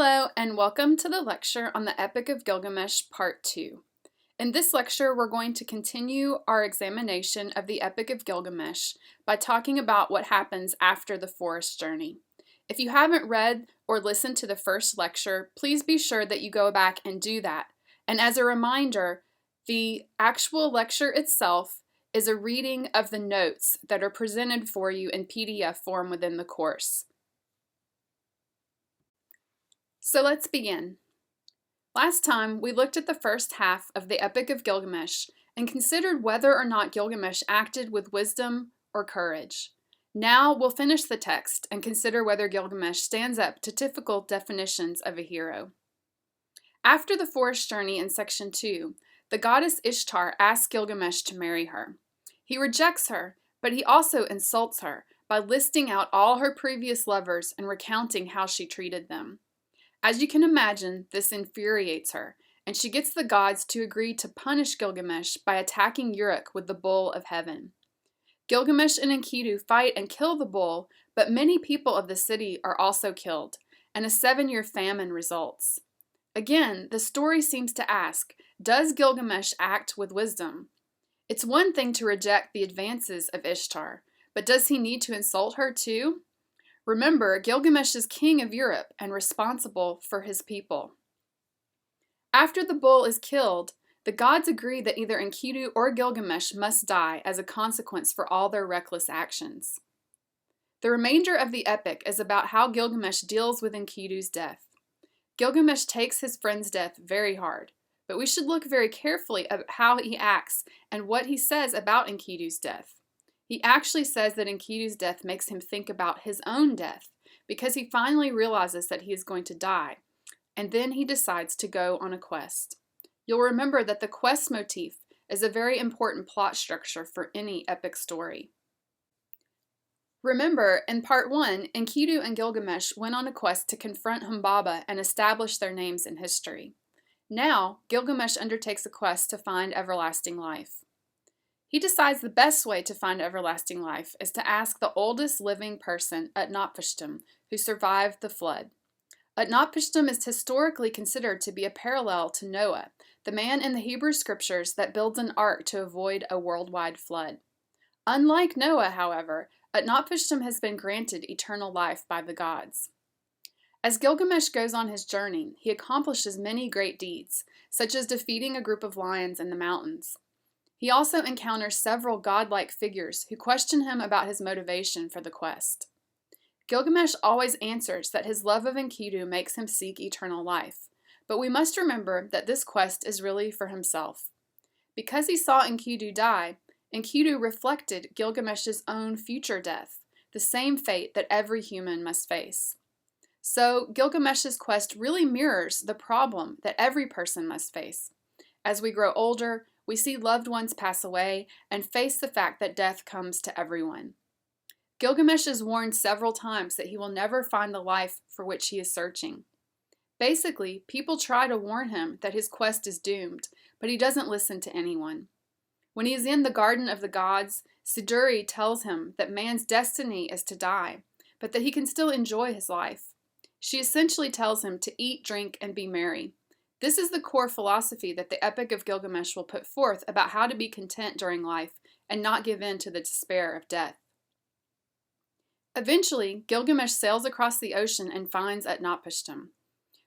Hello, and welcome to the lecture on the Epic of Gilgamesh, Part 2. In this lecture, we're going to continue our examination of the Epic of Gilgamesh by talking about what happens after the forest journey. If you haven't read or listened to the first lecture, please be sure that you go back and do that. And as a reminder, the actual lecture itself is a reading of the notes that are presented for you in PDF form within the course. So let's begin. Last time, we looked at the first half of the Epic of Gilgamesh and considered whether or not Gilgamesh acted with wisdom or courage. Now we'll finish the text and consider whether Gilgamesh stands up to typical definitions of a hero. After the forest journey in section 2, the goddess Ishtar asks Gilgamesh to marry her. He rejects her, but he also insults her by listing out all her previous lovers and recounting how she treated them. As you can imagine, this infuriates her, and she gets the gods to agree to punish Gilgamesh by attacking Uruk with the bull of heaven. Gilgamesh and Enkidu fight and kill the bull, but many people of the city are also killed, and a 7-year famine results. Again, the story seems to ask, does Gilgamesh act with wisdom? It's one thing to reject the advances of Ishtar, but does he need to insult her too? Remember, Gilgamesh is king of Europe and responsible for his people. After the bull is killed, the gods agree that either Enkidu or Gilgamesh must die as a consequence for all their reckless actions. The remainder of the epic is about how Gilgamesh deals with Enkidu's death. Gilgamesh takes his friend's death very hard, but we should look very carefully at how he acts and what he says about Enkidu's death. He actually says that Enkidu's death makes him think about his own death, because he finally realizes that he is going to die, and then he decides to go on a quest. You'll remember that the quest motif is a very important plot structure for any epic story. Remember, in Part 1, Enkidu and Gilgamesh went on a quest to confront Humbaba and establish their names in history. Now, Gilgamesh undertakes a quest to find everlasting life. He decides the best way to find everlasting life is to ask the oldest living person, Utnapishtim, who survived the flood. Utnapishtim is historically considered to be a parallel to Noah, the man in the Hebrew scriptures that builds an ark to avoid a worldwide flood. Unlike Noah, however, Utnapishtim has been granted eternal life by the gods. As Gilgamesh goes on his journey, he accomplishes many great deeds, such as defeating a group of lions in the mountains. He also encounters several godlike figures who question him about his motivation for the quest. Gilgamesh always answers that his love of Enkidu makes him seek eternal life, but we must remember that this quest is really for himself. Because he saw Enkidu die, Enkidu reflected Gilgamesh's own future death, the same fate that every human must face. So Gilgamesh's quest really mirrors the problem that every person must face. As we grow older, we see loved ones pass away and face the fact that death comes to everyone. Gilgamesh is warned several times that he will never find the life for which he is searching. Basically, people try to warn him that his quest is doomed, but he doesn't listen to anyone. When he is in the Garden of the Gods, Siduri tells him that man's destiny is to die, but that he can still enjoy his life. She essentially tells him to eat, drink, and be merry. This is the core philosophy that the Epic of Gilgamesh will put forth about how to be content during life and not give in to the despair of death. Eventually, Gilgamesh sails across the ocean and finds Utnapishtim.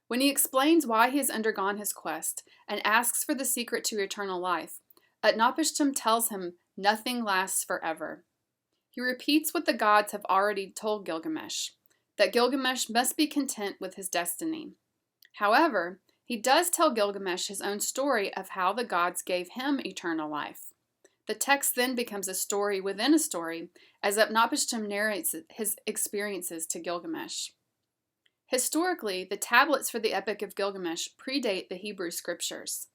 When he explains why he has undergone his quest and asks for the secret to eternal life, Utnapishtim tells him nothing lasts forever. He repeats what the gods have already told Gilgamesh, that Gilgamesh must be content with his destiny. However, he does tell Gilgamesh his own story of how the gods gave him eternal life. The text then becomes a story within a story as Utnapishtim narrates his experiences to Gilgamesh. Historically, the tablets for the Epic of Gilgamesh predate the Hebrew scriptures.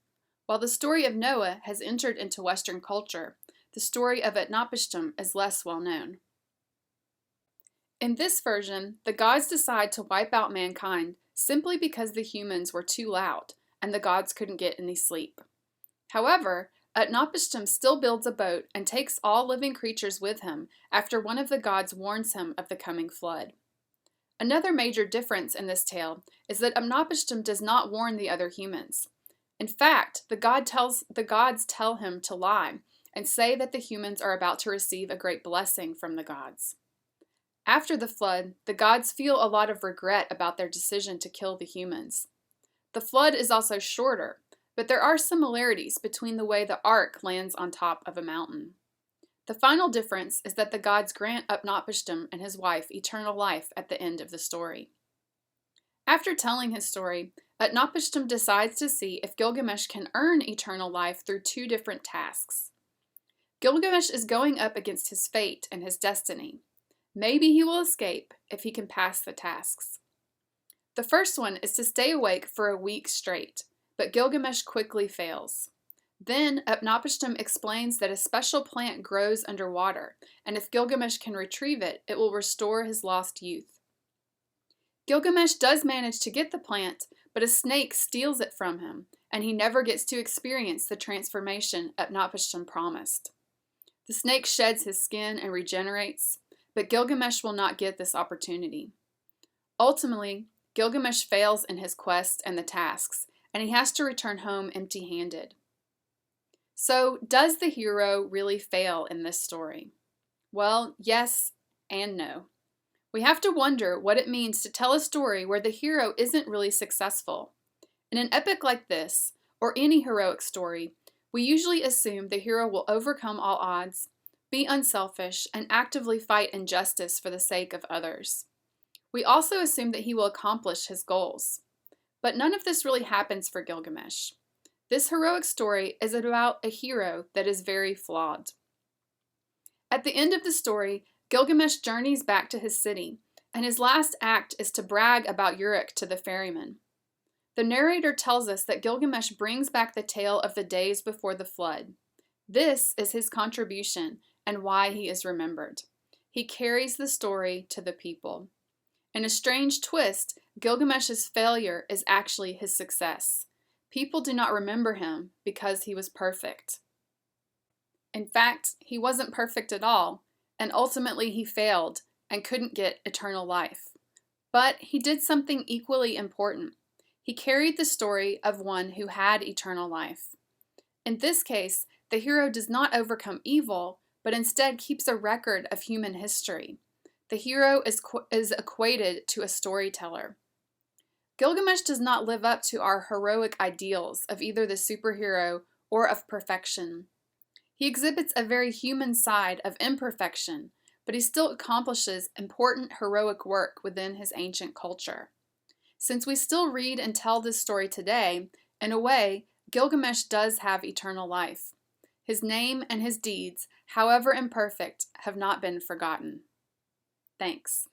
While the story of Noah has entered into Western culture, the story of Utnapishtim is less well known. In this version, the gods decide to wipe out mankind simply because the humans were too loud and the gods couldn't get any sleep. However, Utnapishtim still builds a boat and takes all living creatures with him after one of the gods warns him of the coming flood. Another major difference in this tale is that Utnapishtim does not warn the other humans. In fact, the gods tell him to lie and say that the humans are about to receive a great blessing from the gods. After the flood, the gods feel a lot of regret about their decision to kill the humans. The flood is also shorter, but there are similarities between the way the ark lands on top of a mountain. The final difference is that the gods grant Utnapishtim and his wife eternal life at the end of the story. After telling his story, Utnapishtim decides to see if Gilgamesh can earn eternal life through two different tasks. Gilgamesh is going up against his fate and his destiny. Maybe he will escape if he can pass the tasks. The first one is to stay awake for a week straight, but Gilgamesh quickly fails. Then Utnapishtim explains that a special plant grows underwater, and if Gilgamesh can retrieve it, it will restore his lost youth. Gilgamesh does manage to get the plant, but a snake steals it from him, and he never gets to experience the transformation Utnapishtim promised. The snake sheds his skin and regenerates, but Gilgamesh will not get this opportunity. Ultimately, Gilgamesh fails in his quest and the tasks, and he has to return home empty-handed. So, does the hero really fail in this story? Well, yes and no. We have to wonder what it means to tell a story where the hero isn't really successful. In an epic like this, or any heroic story, we usually assume the hero will overcome all odds, be unselfish, and actively fight injustice for the sake of others. We also assume that he will accomplish his goals. But none of this really happens for Gilgamesh. This heroic story is about a hero that is very flawed. At the end of the story, Gilgamesh journeys back to his city, and his last act is to brag about Uruk to the ferryman. The narrator tells us that Gilgamesh brings back the tale of the days before the flood. This is his contribution and why he is remembered. He carries the story to the people. In a strange twist, Gilgamesh's failure is actually his success. People do not remember him because he was perfect. In fact, he wasn't perfect at all, and ultimately he failed and couldn't get eternal life. But he did something equally important. He carried the story of one who had eternal life. In this case, the hero does not overcome evil, but instead keeps a record of human history. The hero is equated to a storyteller. Gilgamesh does not live up to our heroic ideals of either the superhero or of perfection. He exhibits a very human side of imperfection, but he still accomplishes important heroic work within his ancient culture. Since we still read and tell this story today, in a way, Gilgamesh does have eternal life. His name and his deeds, however imperfect, have not been forgotten. Thanks.